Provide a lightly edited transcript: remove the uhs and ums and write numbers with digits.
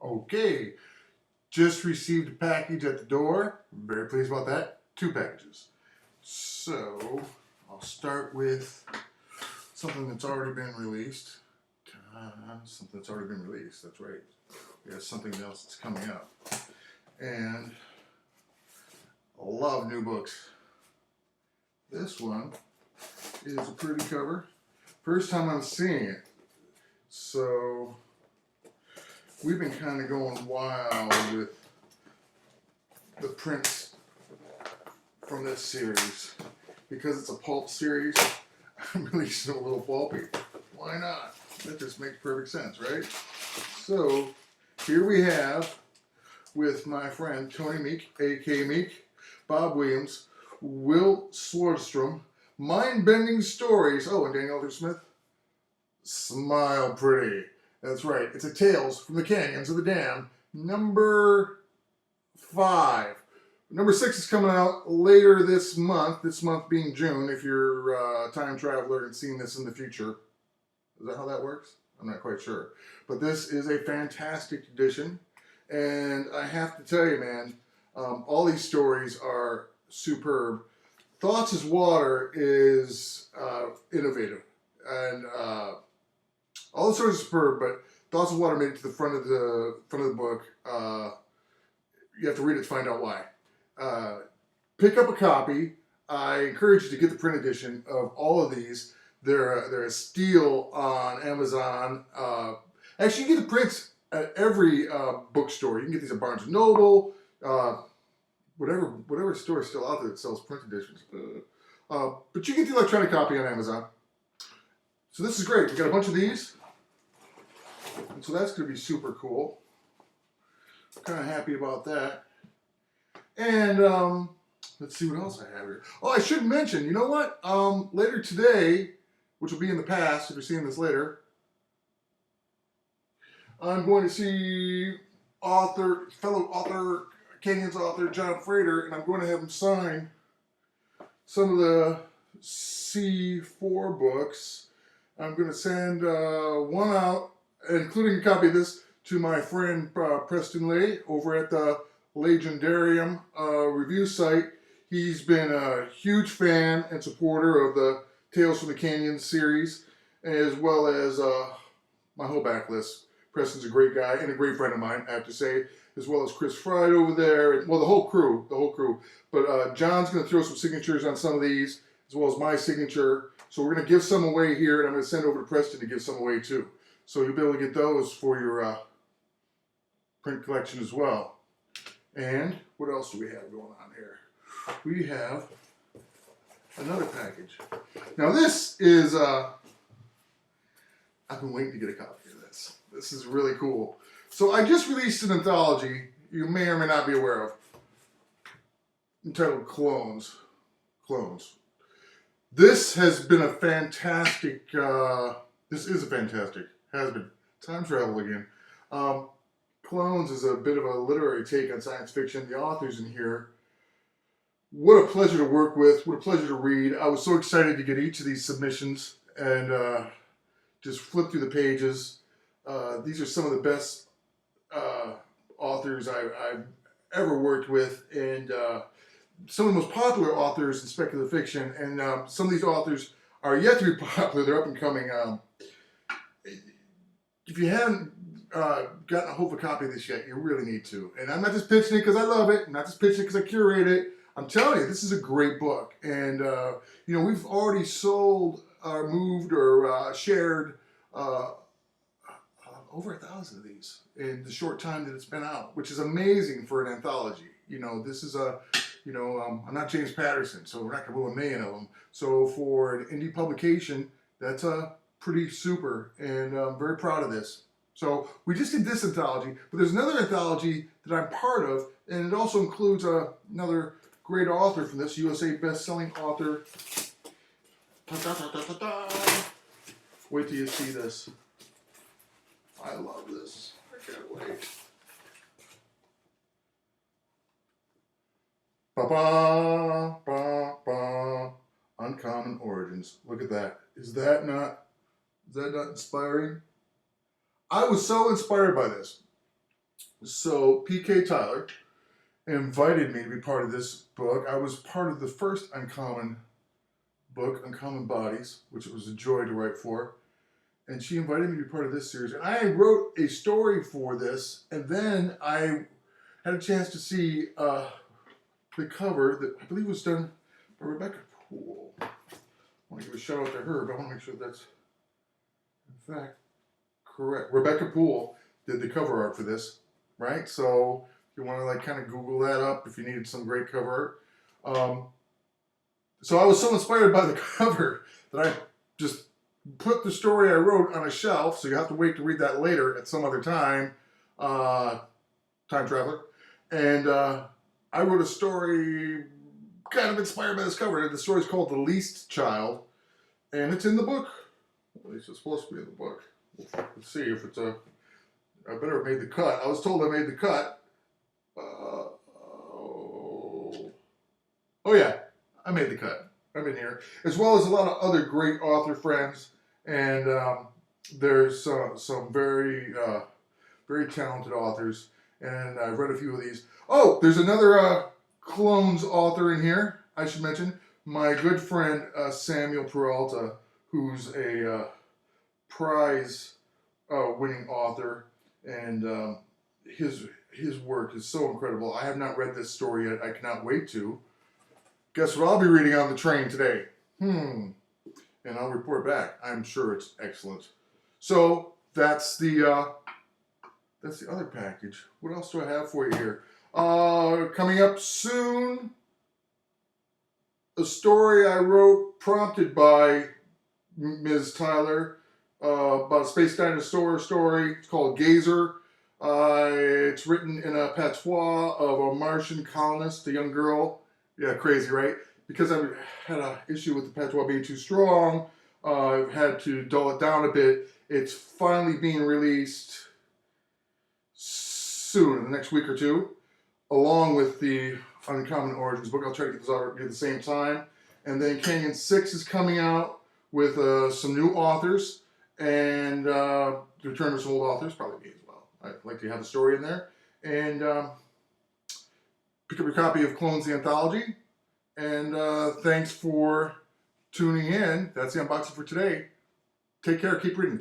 Okay, just received a package at the door. I'm very pleased about that. 2 packages. So, I'll start with something that's already been released. Something that's already been released, that's right. We have something else that's coming up. And I love new books. This one is a pretty cover. First time I'm seeing it. So, we've been kind of going wild with the prints from this series. Because it's a pulp series, I'm releasing a little pulpy. Why not? That just makes perfect sense, right? So, here we have, with my friend Tony Meek, A.K. Meek, Bob Williams, Will Swordstrom, Mind-Bending Stories. Oh, and Daniel Arthur Smith. Smile Pretty. That's right. It's a Tales from the Canyons of the Dam, number 5. Number 6 is coming out later this month being June, if you're a time traveler and seeing this in the future. Is that how that works? I'm not quite sure. But this is a fantastic edition, and I have to tell you, man, all these stories are superb. Thoughts as Water is innovative, and all the stories are superb, but Thoughts as Water made it to the front of the book. You have to read it to find out why. Pick up a copy. I encourage you to get the print edition of all of these. They're a steal on Amazon. Actually, you can get the prints at every bookstore. You can get these at Barnes & Noble, whatever store is still out there that sells print editions. But you can get the electronic copy on Amazon. So this is great. We got a bunch of these. And so that's going to be super cool. I'm kind of happy about that. And let's see what else I have here. Oh, I should mention, you know what? Later today, which will be in the past if you're seeing this later, I'm going to see fellow author, Canyons author John Frater, and I'm going to have him sign some of the C4 books. I'm going to send one out, including a copy of this, to my friend Preston Lay over at the Legendarium review site. He's been a huge fan and supporter of the Tales from the Canyon series, as well as my whole backlist. Preston's a great guy and a great friend of mine, I have to say, as well as Chris Fried over there. Well, the whole crew. But John's going to throw some signatures on some of these, as well as my signature. So we're going to give some away here, and I'm going to send over to Preston to give some away too. So you'll be able to get those for your print collection as well. And what else do we have going on here? We have another package. Now this is, I've been waiting to get a copy of this. This is really cool. So I just released an anthology you may or may not be aware of, entitled Clones. This has been a fantastic, has been, time travel again. Clones is a bit of a literary take on science fiction. The authors in here, what a pleasure to work with, what a pleasure to read. I was so excited to get each of these submissions and just flip through the pages. These are some of the best authors I've ever worked with, and some of the most popular authors in speculative fiction, and some of these authors are yet to be popular. They're up and coming. If you haven't gotten a hold of a copy of this yet, you really need to. And I'm not just pitching it because I love it. I'm not just pitching it because I curate it. I'm telling you, this is a great book. And, you know, we've already sold or moved or shared over 1,000 of these in the short time that it's been out, which is amazing for an anthology. You know, this is a, you know, I'm not James Patterson, so we're not going to do a million of them. So for an indie publication, that's pretty super, and I'm very proud of this. So we just did this anthology, but there's another anthology that I'm part of, and it also includes another great author from this, USA best-selling author. Wait till you see this. I love this. I can't wait. UnCommon Origins. Look at that. Is that not inspiring? I was so inspired by this. So PK Tyler invited me to be part of this book. I was part of the first UnCommon book, UnCommon Bodies, which it was a joy to write for. And she invited me to be part of this series. And I wrote a story for this, and then I had a chance to see the cover that I believe was done by Rebecca Poole. I want to give a shout out to her, but I want to make sure that's in fact correct. Rebecca Poole did the cover art for this, right? So if you want to like kind of Google that up if you needed some great cover art. So I was so inspired by the cover that I just put the story I wrote on a shelf, so you have to wait to read that later at some other time. Time traveler. And I wrote a story kind of inspired by this cover. The story's called The Least Child, and it's in the book. At least it's supposed to be in the book. Let's see if it's a... I better have made the cut. I was told I made the cut. Oh yeah, I made the cut. I'm in here. As well as a lot of other great author friends. And there's some very, very talented authors. And I've read a few of these. Oh, there's another clones author in here, I should mention. My good friend Samuel Peralta, who's a prize winning author. And his work is so incredible. I have not read this story yet. I cannot wait to. Guess what I'll be reading on the train today? And I'll report back. I'm sure it's excellent. So that's the other package. What else do I have for you here? Coming up soon, a story I wrote prompted by Ms. Tyler about a space dinosaur story. It's called Gazer. It's written in a patois of a Martian colonist, a young girl. Yeah, crazy, right? Because I had an issue with the patois being too strong, I've had to dull it down a bit. It's finally being released soon, in the next week or two, along with the UnCommon Origins book. I'll try to get those out at the same time. And then Canyon 6 is coming out with some new authors and the return of some old authors, probably me as well. I'd like to have a story in there. And pick up your copy of Clones the Anthology. And thanks for tuning in. That's the unboxing for today. Take care. Keep reading.